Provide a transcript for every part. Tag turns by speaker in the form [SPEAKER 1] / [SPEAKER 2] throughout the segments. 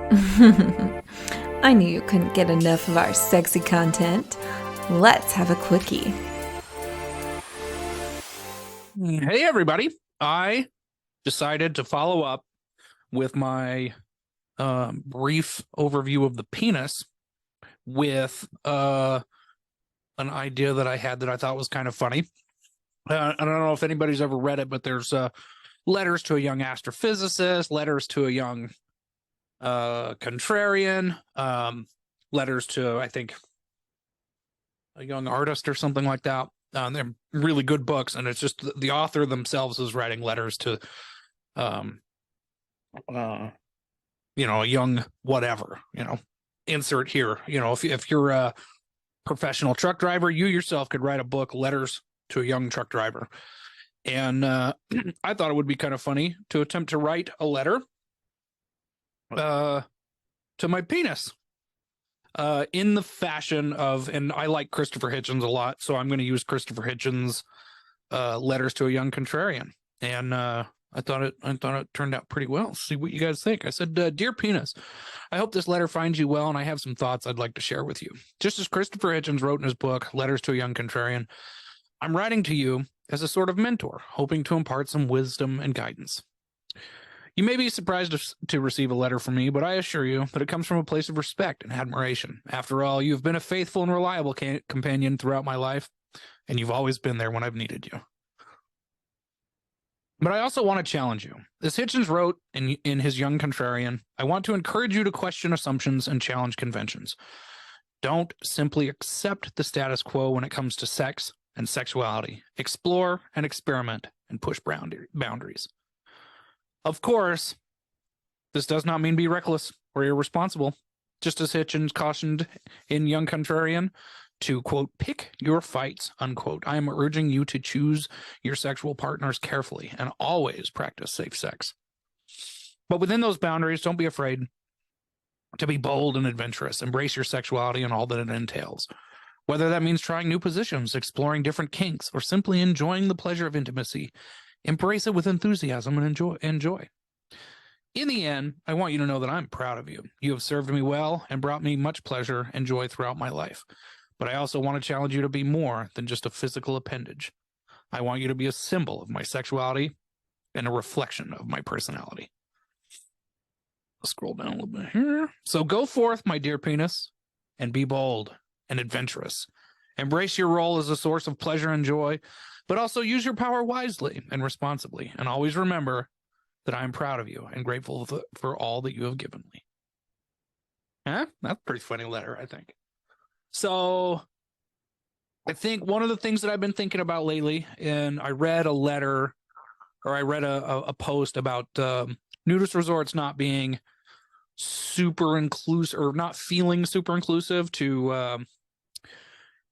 [SPEAKER 1] I knew you couldn't get enough of our sexy content. Let's have a quickie.
[SPEAKER 2] Hey, everybody. I decided to follow up with my brief overview of the penis with an idea that I had that I thought was kind of funny. I don't know if anybody's ever read it, but there's letters to a young astrophysicist, letters to a young contrarian, letters to, I think, a young artist or something like that. They're really good books, and it's just the author themselves is writing letters to, a young whatever, insert here. If you're a professional truck driver, you yourself could write a book, Letters to a Young Truck Driver. And I thought it would be kind of funny to attempt to write a letter to my penis. In the fashion of, and I like Christopher Hitchens a lot, so I'm going to use Christopher Hitchens' Letters to a Young Contrarian. And I thought it turned out pretty well. See what you guys think. I said, "Dear Penis, I hope this letter finds you well, and I have some thoughts I'd like to share with you. Just as Christopher Hitchens wrote in his book, Letters to a Young Contrarian, I'm writing to you as a sort of mentor, hoping to impart some wisdom and guidance. You may be surprised to receive a letter from me, but I assure you that it comes from a place of respect and admiration. After all, you've been a faithful and reliable companion throughout my life, and you've always been there when I've needed you. But I also want to challenge you. As Hitchens wrote in his Young Contrarian, I want to encourage you to question assumptions and challenge conventions. Don't simply accept the status quo when it comes to sex and sexuality. Explore and experiment and push boundaries. Of course, this does not mean be reckless or irresponsible. Just as Hitchens cautioned in Young Contrarian to, quote, pick your fights, unquote. I am urging you to choose your sexual partners carefully and always practice safe sex. But within those boundaries, don't be afraid to be bold and adventurous. Embrace your sexuality and all that it entails. Whether that means trying new positions, exploring different kinks, or simply enjoying the pleasure of intimacy, embrace it with enthusiasm and enjoy. In the end, I want you to know that I'm proud of you. You have served me well and brought me much pleasure and joy throughout my life. But I also want to challenge you to be more than just a physical appendage. I want you to be a symbol of my sexuality and a reflection of my personality. I'll scroll down a little bit here. So go forth, my dear penis, and be bold and adventurous. Embrace your role as a source of pleasure and joy, but also use your power wisely and responsibly. And always remember that I am proud of you and grateful for all that you have given me. That's a pretty funny letter, I think. So I think one of the things that I've been thinking about lately, and I read a letter, or I read a post about nudist resorts not being super inclusive, or not feeling super inclusive to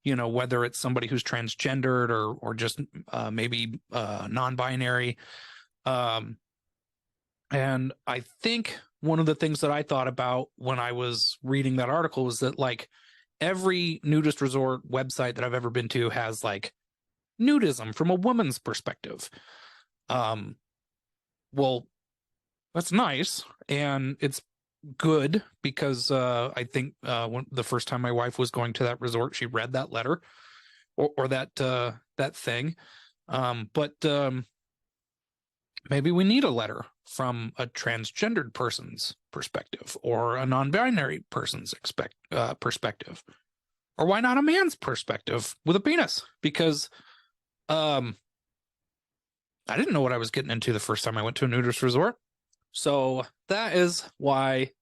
[SPEAKER 2] whether it's somebody who's transgendered or just maybe non-binary. And I think one of the things that I thought about when I was reading that article was that, like, every nudist resort website that I've ever been to has, like, nudism from a woman's perspective. Well, that's nice, and it's good because I think when the first time my wife was going to that resort, she read that letter or that thing. But maybe we need a letter from a transgendered person's perspective or a non-binary person's perspective, or why not a man's perspective with a penis? Because I didn't know what I was getting into the first time I went to a nudist resort. So that is why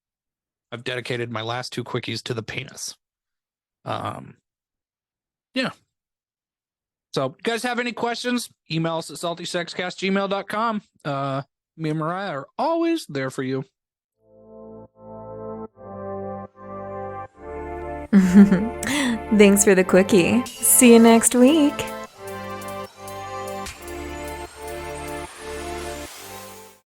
[SPEAKER 2] I've dedicated my last two quickies to the penis. Yeah. So, you guys have any questions? Email us at saltysexcast@gmail.com. Me and Mariah are always there for you.
[SPEAKER 1] Thanks for the quickie. See you next week.